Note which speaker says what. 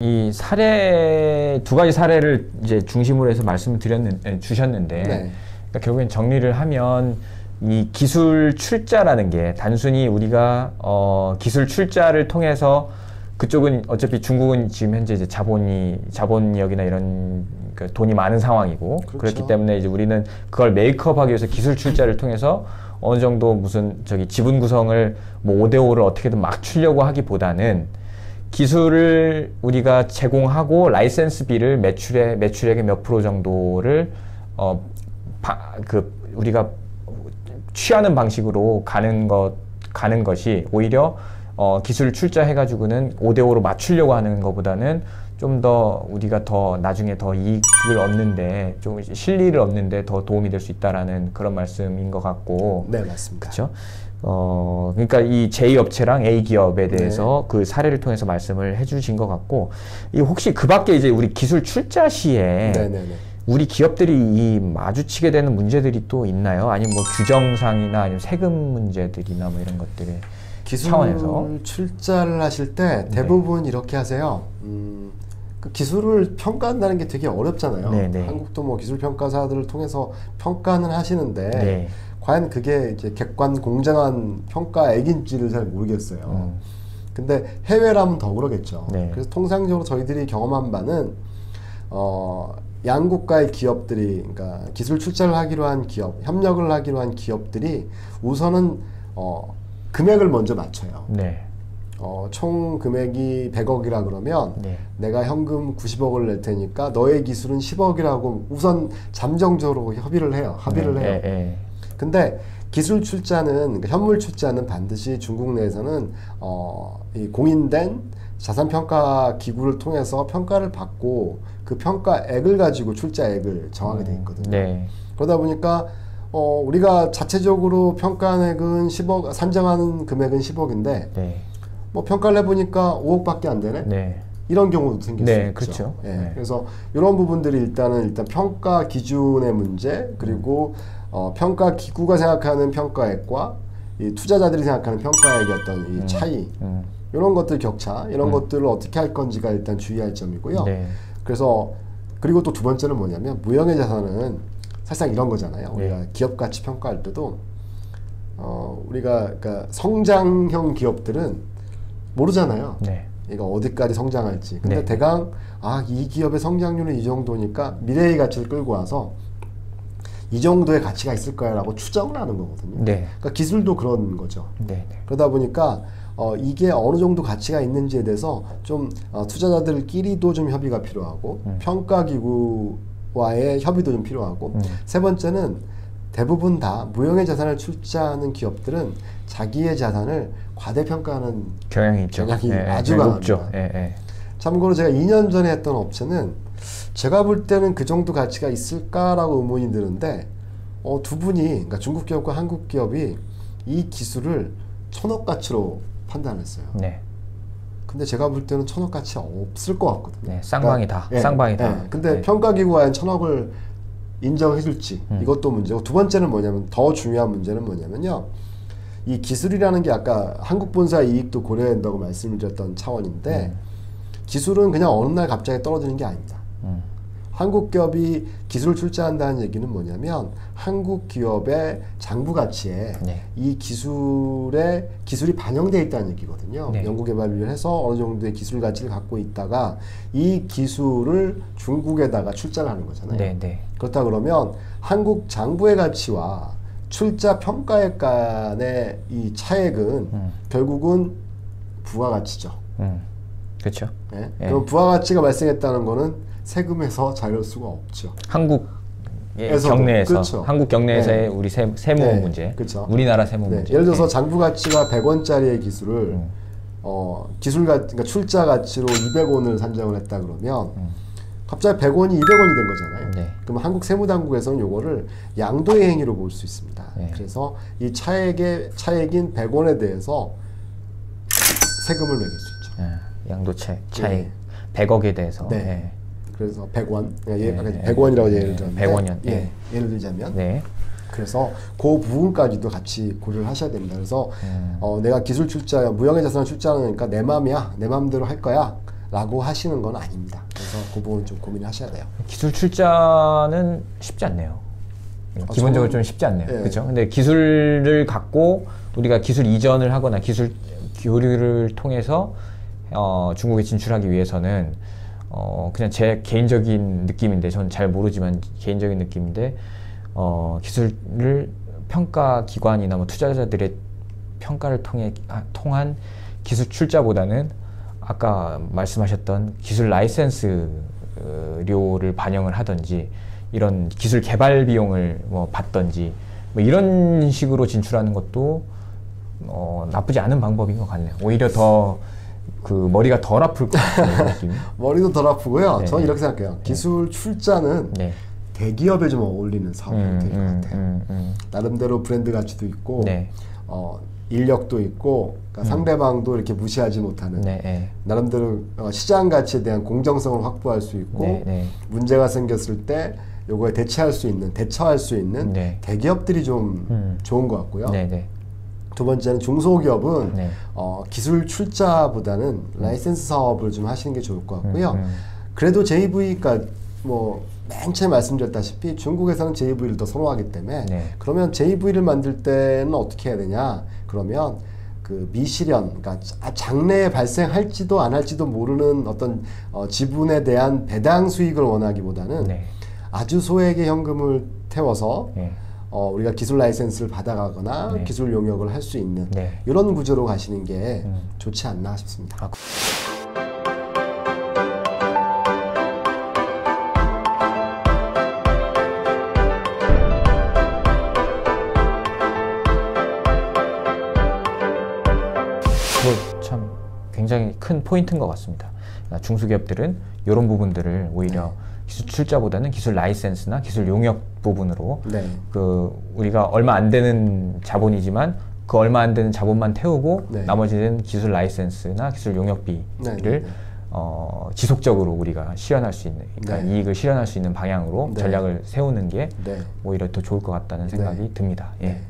Speaker 1: 이 사례 두 가지 사례를 이제 중심으로 해서 말씀을 주셨는데
Speaker 2: 네.
Speaker 1: 그러니까 결국엔 정리를 하면 이 기술 출자라는 게 단순히 우리가 기술 출자를 통해서 그쪽은 어차피 중국은 지금 현재 이제 자본력이나 이런 그 돈이 많은 상황이고
Speaker 2: 그렇죠.
Speaker 1: 그렇기 때문에 이제 우리는 그걸 메이크업하기 위해서 기술 출자를 통해서 어느 정도 무슨 지분 구성을 뭐 5대5를 어떻게든 맞추려고 하기보다는 기술을 우리가 제공하고 라이센스비를 매출액의 몇 프로 정도를 우리가 취하는 방식으로 가는 것이 오히려 기술 출자해가지고는 5대5로 맞추려고 하는 것보다는 좀 더 우리가 더 나중에 더 이익을 얻는데 좀 실리를 얻는데 더 도움이 될 수 있다라는 그런 말씀인 것 같고.
Speaker 2: 네, 맞습니다.
Speaker 1: 그렇죠. 그러니까 이 제2업체랑 A기업에 대해서
Speaker 2: 네.
Speaker 1: 그 사례를 통해서 말씀을 해주신 것 같고, 이 혹시 그 밖에 이제 우리 기술 출자 시에
Speaker 2: 네네네.
Speaker 1: 우리 기업들이 이 마주치게 되는 문제들이 또 있나요? 아니면 뭐 규정상이나 아니면 세금 문제들이나 뭐 이런 것들이
Speaker 2: 기술
Speaker 1: 차원에서
Speaker 2: 출자를 하실 때 대부분 이렇게 하세요. 그 기술을 평가한다는 게 되게 어렵잖아요.
Speaker 1: 네네.
Speaker 2: 한국도 뭐 기술 평가사들을 통해서 평가는 하시는데
Speaker 1: 네.
Speaker 2: 과연 그게 이제 객관 공정한 평가액인지를 잘 모르겠어요. 근데 해외라면 더 그러겠죠.
Speaker 1: 네.
Speaker 2: 그래서 통상적으로 저희들이 경험한 바는 양국가의 기업들이, 그러니까 기술 출자를 하기로 한 기업, 협력을 하기로 한 기업들이 우선은 금액을 먼저 맞춰요.
Speaker 1: 네.
Speaker 2: 총 금액이 100억이라 그러면
Speaker 1: 네.
Speaker 2: 내가 현금 90억을 낼 테니까 너의 기술은 10억이라고 우선 잠정적으로 합의를 해요. 근데 기술 출자는, 그러니까 현물 출자는 반드시 중국 내에서는 이 공인된 자산평가 기구를 통해서 평가를 받고 그 평가액을 가지고 출자액을 정하게 돼 있거든요.
Speaker 1: 네.
Speaker 2: 그러다 보니까 우리가 자체적으로 평가액은 10억, 산정하는 금액은 10억인데
Speaker 1: 네.
Speaker 2: 뭐 평가를 해보니까 5억밖에 안 되네?
Speaker 1: 네.
Speaker 2: 이런 경우도 생길 수 있죠.
Speaker 1: 그렇죠.
Speaker 2: 예.
Speaker 1: 네.
Speaker 2: 그래서 이런 부분들이 일단 평가 기준의 문제, 그리고 평가 기구가 생각하는 평가액과 이 투자자들이 생각하는 평가액의 어떤 이 차이, 이런 것들 격차, 이런 것들을 어떻게 할 건지가 일단 주의할 점이고요.
Speaker 1: 네.
Speaker 2: 그래서 그리고 또 두 번째는 뭐냐면 무형의 자산은 사실상 이런 거잖아요.
Speaker 1: 네.
Speaker 2: 우리가 기업 가치 평가할 때도 우리가 그러니까 성장형 기업들은 모르잖아요.
Speaker 1: 네.
Speaker 2: 이거 어디까지 성장할지. 근데
Speaker 1: 네.
Speaker 2: 대강 이 기업의 성장률은 이 정도니까 미래의 가치를 끌고 와서 이 정도의 가치가 있을 거야 라고 추정을 하는 거거든요.
Speaker 1: 네.
Speaker 2: 그러니까 기술도 그런 거죠.
Speaker 1: 네.
Speaker 2: 그러다 보니까 이게 어느 정도 가치가 있는지에 대해서 좀 투자자들끼리도 좀 협의가 필요하고 평가기구와의 협의도 좀 필요하고 세 번째는 대부분 다 무형의 자산을 출자하는 기업들은 자기의 자산을 과대평가하는
Speaker 1: 경향이 있죠.
Speaker 2: 경향이 아주 강합니다. 참고로 제가 2년 전에 했던 업체는 제가 볼 때는 그 정도 가치가 있을까라고 의문이 드는데 두 분이, 그러니까 중국 기업과 한국 기업이 이 기술을 1000억 가치로 판단했어요.
Speaker 1: 네.
Speaker 2: 근데 제가 볼 때는 1000억 가치 없을 것 같거든요.
Speaker 1: 네, 쌍방이다. 쌍방이다.
Speaker 2: 근데
Speaker 1: 네.
Speaker 2: 평가기구와는 1000억을 인정해줄지 이것도 문제고, 두 번째는 뭐냐면, 더 중요한 문제는 뭐냐면요, 이 기술이라는 게 아까 한국 본사의 이익도 고려해야 된다고 말씀을 드렸던 차원인데 기술은 그냥 어느 날 갑자기 떨어지는 게 아닙니다. 한국 기업이 기술을 출자한다는 얘기는 뭐냐면 한국 기업의 장부 가치에
Speaker 1: 네.
Speaker 2: 이 기술이 반영되어 있다는 얘기거든요.
Speaker 1: 네.
Speaker 2: 연구개발을 해서 어느 정도의 기술 가치를 갖고 있다가 이 기술을 중국에다가 출자를 하는 거잖아요.
Speaker 1: 네, 네.
Speaker 2: 그렇다 그러면 한국 장부의 가치와 출자 평가액 간의 이 차액은 결국은 부가가치죠.
Speaker 1: 그렇죠.
Speaker 2: 네?
Speaker 1: 예.
Speaker 2: 그럼 부가가치가 발생했다는 거는 세금에서 자유할 수가 없죠.
Speaker 1: 한국
Speaker 2: 에서도,
Speaker 1: 경내에서
Speaker 2: 그렇죠.
Speaker 1: 한국 경내에서의
Speaker 2: 네.
Speaker 1: 우리 세무
Speaker 2: 네,
Speaker 1: 문제,
Speaker 2: 그렇죠.
Speaker 1: 우리나라 세무
Speaker 2: 네.
Speaker 1: 문제.
Speaker 2: 예를 들어서
Speaker 1: 네.
Speaker 2: 장부 가치가 100원짜리의 기술을 그러니까 출자 가치로 200원을 산정을 했다 그러면 갑자기 100원이 200원이 된 거잖아요.
Speaker 1: 네.
Speaker 2: 그럼 한국 세무당국에서는 요거를 양도의 행위로 볼 수 있습니다.
Speaker 1: 네.
Speaker 2: 그래서 이 차액인 100원에 대해서 세금을 매길 수 있죠.
Speaker 1: 양도 차익 100억에 대해서.
Speaker 2: 네.
Speaker 1: 네.
Speaker 2: 그래서 100원,
Speaker 1: 네.
Speaker 2: 100원이라고 예를 들었는데
Speaker 1: 100원이요.
Speaker 2: 예, 예를 들자면
Speaker 1: 네.
Speaker 2: 그래서 그 부분까지도 같이 고려를 하셔야 됩니다. 그래서 내가 기술 출자, 무형의 자산을 출자하니까 내 맘이야, 내 맘대로 할 거야 라고 하시는 건 아닙니다. 그래서 그 부분 좀 고민하셔야 돼요.
Speaker 1: 기술 출자는 쉽지 않네요. 기본적으로 좀 쉽지 않네요.
Speaker 2: 예.
Speaker 1: 그렇죠? 근데 기술을 갖고 우리가 기술 이전을 하거나 기술 교류를 통해서 중국에 진출하기 위해서는 그냥 제 개인적인 느낌인데, 저는 잘 모르지만 개인적인 느낌인데, 기술을 평가 기관이나 뭐 투자자들의 평가를 통한 기술 출자보다는 아까 말씀하셨던 기술 라이센스료를 반영을 하든지, 이런 기술 개발 비용을 뭐 받든지, 뭐 이런 식으로 진출하는 것도 나쁘지 않은 방법인 것 같네요. 오히려 더 그 머리가 덜 아플 것 같은 느낌.
Speaker 2: 머리도 덜 아프고요.
Speaker 1: 네.
Speaker 2: 저는 이렇게 생각해요. 기술 출자는
Speaker 1: 네.
Speaker 2: 대기업에 좀 어울리는 사업 형태일 것 같아요. 나름대로 브랜드 가치도 있고,
Speaker 1: 네.
Speaker 2: 인력도 있고, 그러니까 상대방도 이렇게 무시하지 못하는,
Speaker 1: 네.
Speaker 2: 나름대로 시장 가치에 대한 공정성을 확보할 수 있고,
Speaker 1: 네.
Speaker 2: 문제가 생겼을 때 요거에 대처할 수 있는
Speaker 1: 네.
Speaker 2: 대기업들이 좀 좋은 것 같고요.
Speaker 1: 네.
Speaker 2: 두 번째는 중소기업은
Speaker 1: 네.
Speaker 2: 기술 출자보다는 라이센스 사업을 좀 하시는 게 좋을 것 같고요. 그래도 JV가 뭐 맨 처음에 말씀드렸다시피 중국에서는 JV를 더 선호하기 때문에,
Speaker 1: 네.
Speaker 2: 그러면 JV를 만들 때는 어떻게 해야 되냐? 그러면 그 미실현, 그러니까 장래에 발생할지도 안 할지도 모르는 어떤 지분에 대한 배당 수익을 원하기보다는
Speaker 1: 네.
Speaker 2: 아주 소액의 현금을 태워서
Speaker 1: 네.
Speaker 2: 우리가 기술 라이센스를 받아가거나
Speaker 1: 네.
Speaker 2: 기술 용역을 할 수 있는
Speaker 1: 네.
Speaker 2: 이런 구조로 가시는 게 좋지 않나 싶습니다.
Speaker 1: 아, 그거 참 굉장히 큰 포인트인 것 같습니다. 그러니까 중소기업들은 이런 부분들을 오히려 기술 출자보다는 기술 라이센스나 기술 용역 부분으로,
Speaker 2: 네.
Speaker 1: 그 우리가 얼마 안 되는 자본이지만 그 얼마 안 되는 자본만 태우고
Speaker 2: 네.
Speaker 1: 나머지는 기술 라이센스나 기술 용역비를
Speaker 2: 네.
Speaker 1: 지속적으로 우리가 실현할 수 있는, 그러니까
Speaker 2: 네.
Speaker 1: 이익을 실현할 수 있는 방향으로
Speaker 2: 네.
Speaker 1: 전략을 세우는 게
Speaker 2: 네.
Speaker 1: 오히려 더 좋을 것 같다는 생각이 듭니다. 예.
Speaker 2: 네.